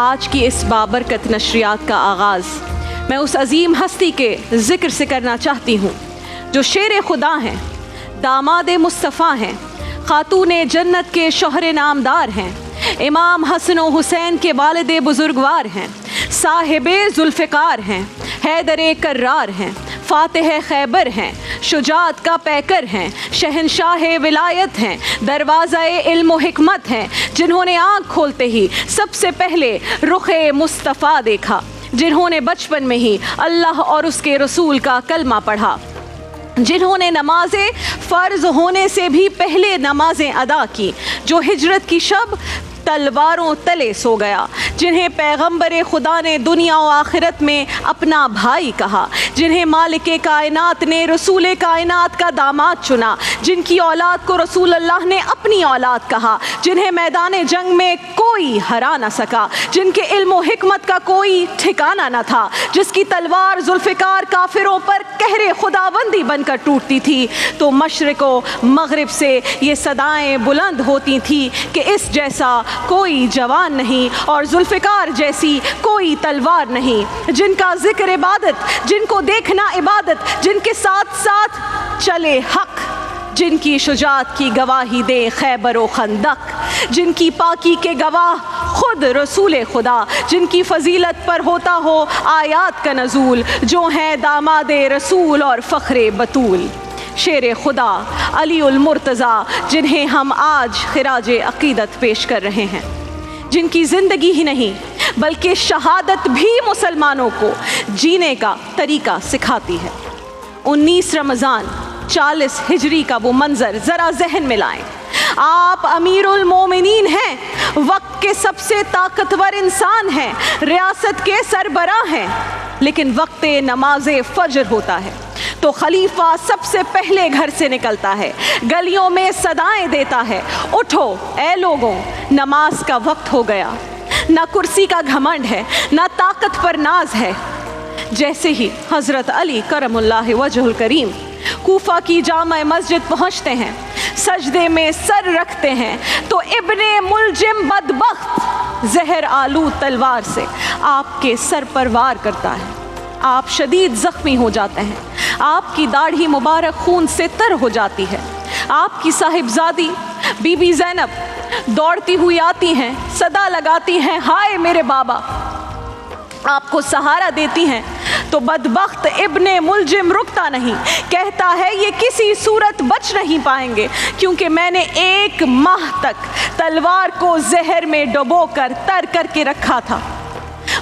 آج کی اس بابرکت نشریات کا آغاز میں اس عظیم ہستی کے ذکر سے کرنا چاہتی ہوں جو شیر خدا ہیں، داماد مصطفیٰ ہیں، خاتون جنت کے شوہر نامدار ہیں، امام حسن و حسین کے والد بزرگوار ہیں، صاحب ذوالفقار ہیں، حیدر کرار ہیں، فاتح خیبر ہیں، شجاعت کا پیکر ہیں، شہنشاہ ولایت ہیں، دروازہ علم و حکمت ہیں، جنہوں نے آنکھ کھولتے ہی سب سے پہلے رخ مصطفیٰ دیکھا، جنہوں نے بچپن میں ہی اللہ اور اس کے رسول کا کلمہ پڑھا، جنہوں نے نمازیں فرض ہونے سے بھی پہلے نمازیں ادا کی، جو ہجرت کی شب تلواروں تلے سو گیا، جنہیں پیغمبر خدا نے دنیا و آخرت میں اپنا بھائی کہا، جنہیں مالک کائنات نے رسول کائنات کا داماد چنا، جن کی اولاد کو رسول اللہ نے اپنی اولاد کہا، جنہیں میدان جنگ میں کوئی ہرا نہ سکا، جن کے علم و حکمت کا کوئی ٹھکانہ نہ تھا، جس کی تلوار ذوالفقار کافروں پر قہر خداوندی بن کر ٹوٹتی تھی، تو مشرق و مغرب سے یہ صدائیں بلند ہوتی تھی کہ اس جیسا کوئی جوان نہیں اور ذوالفقار جیسی کوئی تلوار نہیں، جن کا ذکر عبادت، جن کو دیکھنا عبادت، جن کے ساتھ ساتھ چلے حق، جن کی شجاعت کی گواہی دے خیبر و خندق، جن کی پاکی کے گواہ خود رسول خدا، جن کی فضیلت پر ہوتا ہو آیات کا نزول، جو ہیں داماد رسول اور فخر بطول، شیر خدا علی المرتضیٰ، جنہیں ہم آج خراج عقیدت پیش کر رہے ہیں، جن کی زندگی ہی نہیں بلکہ شہادت بھی مسلمانوں کو جینے کا طریقہ سکھاتی ہے۔ 19 رمضان 40 ہجری کا وہ منظر ذرا ذہن میں لائیں۔ آپ امیر المومنین ہیں، وقت کے سب سے طاقتور انسان ہیں، ریاست کے سربراہ ہیں، لیکن وقت نماز فجر ہوتا ہے تو خلیفہ سب سے پہلے گھر سے نکلتا ہے، گلیوں میں صدائیں دیتا ہے، اٹھو اے لوگوں، نماز کا وقت ہو گیا۔ نہ کرسی کا گھمنڈ ہے، نہ طاقت پر ناز ہے۔ جیسے ہی حضرت علی کرم اللہ وجہ الکریم کوفہ کی جامع مسجد پہنچتے ہیں، سجدے میں سر رکھتے ہیں، تو ابن ملجم بدبخت زہر آلود تلوار سے آپ کے سر پر وار کرتا ہے۔ آپ شدید زخمی ہو جاتے ہیں، آپ کی داڑھی مبارک خون سے تر ہو جاتی ہے۔ آپ کی صاحبزادی بی بی زینب دوڑتی ہوئی آتی ہیں، صدا لگاتی ہیں، ہائے میرے بابا، آپ کو سہارا دیتی ہیں، تو بدبخت ابن ملجم رکتا نہیں، کہتا ہے یہ کسی صورت بچ نہیں پائیں گے، کیونکہ میں نے 1 ماہ تک تلوار کو زہر میں ڈبو کر تر کر کے رکھا تھا۔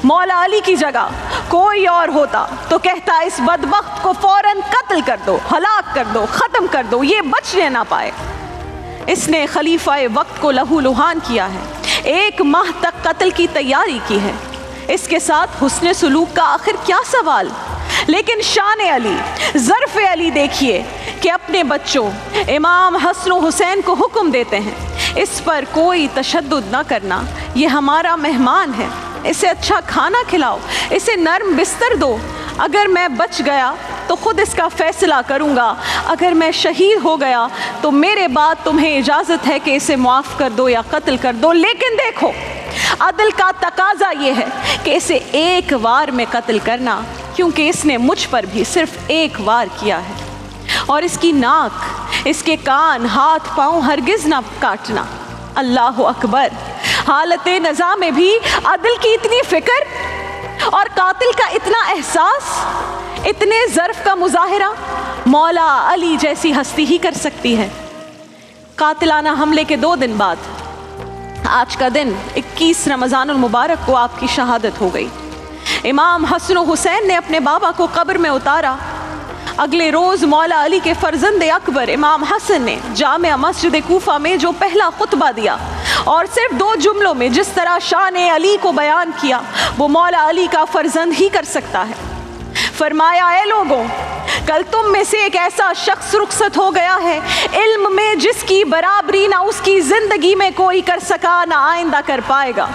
مولا علی کی جگہ کوئی اور ہوتا تو کہتا اس بدبخت کو فوراً قتل کر دو، ہلاک کر دو، ختم کر دو، یہ بچنے نہ پائے۔ اس نے خلیفہ وقت کو لہو لہان کیا ہے، 1 ماہ تک قتل کی تیاری کی ہے، اس کے ساتھ حسن سلوک کا آخر کیا سوال؟ لیکن شان علی، ظرف علی دیکھیے کہ اپنے بچوں امام حسن و حسین کو حکم دیتے ہیں، اس پر کوئی تشدد نہ کرنا، یہ ہمارا مہمان ہے، اسے اچھا کھانا کھلاؤ، اسے نرم بستر دو، اگر میں بچ گیا تو خود اس کا فیصلہ کروں گا، اگر میں شہید ہو گیا تو میرے بعد تمہیں اجازت ہے کہ اسے معاف کر دو یا قتل کر دو، لیکن دیکھو عدل کا تقاضا یہ ہے کہ اسے 1 وار میں قتل کرنا، کیونکہ اس نے مجھ پر بھی صرف 1 وار کیا ہے، اور اس کی ناک، اس کے کان، ہاتھ پاؤں ہرگز نہ کاٹنا۔ اللہ اکبر! حالت نزاع میں بھی عدل کی اتنی فکر اور قاتل کا اتنا احساس، اتنے ظرف کا مظاہرہ مولا علی جیسی ہستی ہی کر سکتی ہے۔ قاتلانہ حملے کے 2 دن بعد آج کا دن 21 رمضان المبارک کو آپ کی شہادت ہو گئی۔ امام حسن و حسین نے اپنے بابا کو قبر میں اتارا۔ اگلے روز مولا علی کے فرزند اکبر امام حسن نے جامع مسجد کوفہ میں جو پہلا خطبہ دیا اور صرف 2 جملوں میں جس طرح شان علی کو بیان کیا، وہ مولا علی کا فرزند ہی کر سکتا ہے۔ فرمایا اے لوگوں، کل تم میں سے ایک ایسا شخص رخصت ہو گیا ہے علم میں جس کی برابری نہ اس کی زندگی میں کوئی کر سکا، نہ آئندہ کر پائے گا۔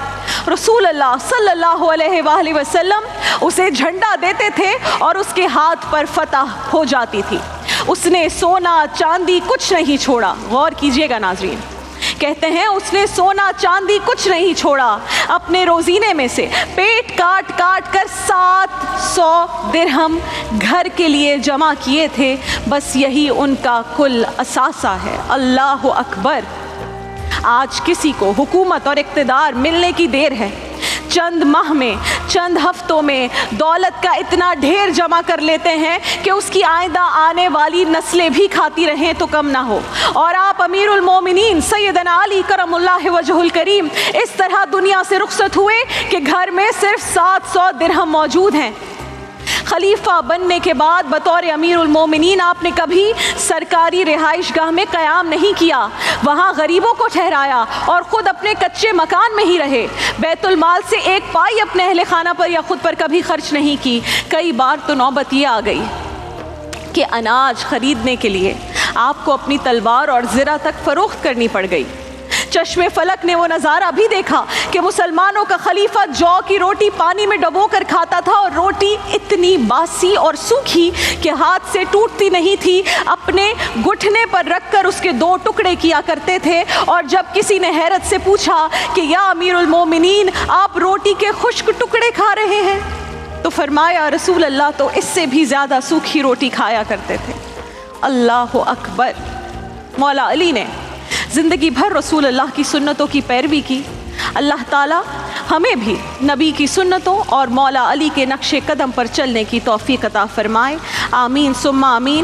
رسول اللہ صلی اللہ علیہ وآلہ وسلم اسے جھنڈا دیتے تھے اور اس کے ہاتھ پر فتح ہو جاتی تھی۔ اس نے سونا چاندی کچھ نہیں چھوڑا۔ غور کیجئے گا ناظرین کہتے ہیں اس نے سونا چاندی کچھ نہیں چھوڑا، اپنے روزینے میں سے پیٹ کاٹ کاٹ کر 700 درہم گھر کے لیے جمع کیے تھے، بس یہی ان کا کل اثاثہ ہے۔ اللہ اکبر۔ آج کسی کو حکومت اور اقتدار ملنے کی دیر ہے، چند ماہ میں، چند ہفتوں میں دولت کا اتنا ڈھیر جمع کر لیتے ہیں کہ اس کی آئندہ آنے والی نسلیں بھی کھاتی رہیں تو کم نہ ہو، اور آپ امیر المومنین سیدنا علی کرم اللہ وجہ الکریم اس طرح دنیا سے رخصت ہوئے کہ گھر میں صرف 700 درہم موجود ہیں۔ خلیفہ بننے کے بعد بطور امیر المومنین آپ نے کبھی سرکاری رہائش گاہ میں قیام نہیں کیا، وہاں غریبوں کو ٹھہرایا اور خود اپنے کچے مکان میں ہی رہے، بیت المال سے ایک پائی اپنے اہل خانہ پر یا خود پر کبھی خرچ نہیں کی۔ کئی بار تو نوبت یہ آ گئی کہ اناج خریدنے کے لیے آپ کو اپنی تلوار اور زرہ تک فروخت کرنی پڑ گئی۔ چشم فلک نے وہ نظارہ بھی دیکھا کہ مسلمانوں کا خلیفہ جو کی روٹی پانی میں ڈبو کر کھاتا تھا، اور روٹی اتنی باسی اور سوکھی کہ ہاتھ سے ٹوٹتی نہیں تھی، اپنے گھٹنے پر رکھ کر اس کے 2 ٹکڑے کیا کرتے تھے۔ اور جب کسی نے حیرت سے پوچھا کہ یا امیر المومنین آپ روٹی کے خشک ٹکڑے کھا رہے ہیں، تو فرمایا رسول اللہ تو اس سے بھی زیادہ سوکھی روٹی کھایا کرتے تھے۔ اللہ اکبر۔ مولا علی نے زندگی بھر رسول اللہ کی سنتوں کی پیروی کی۔ اللہ تعالی ہمیں بھی نبی کی سنتوں اور مولا علی کے نقش قدم پر چلنے کی توفیق عطا فرمائے، آمین ثم آمین۔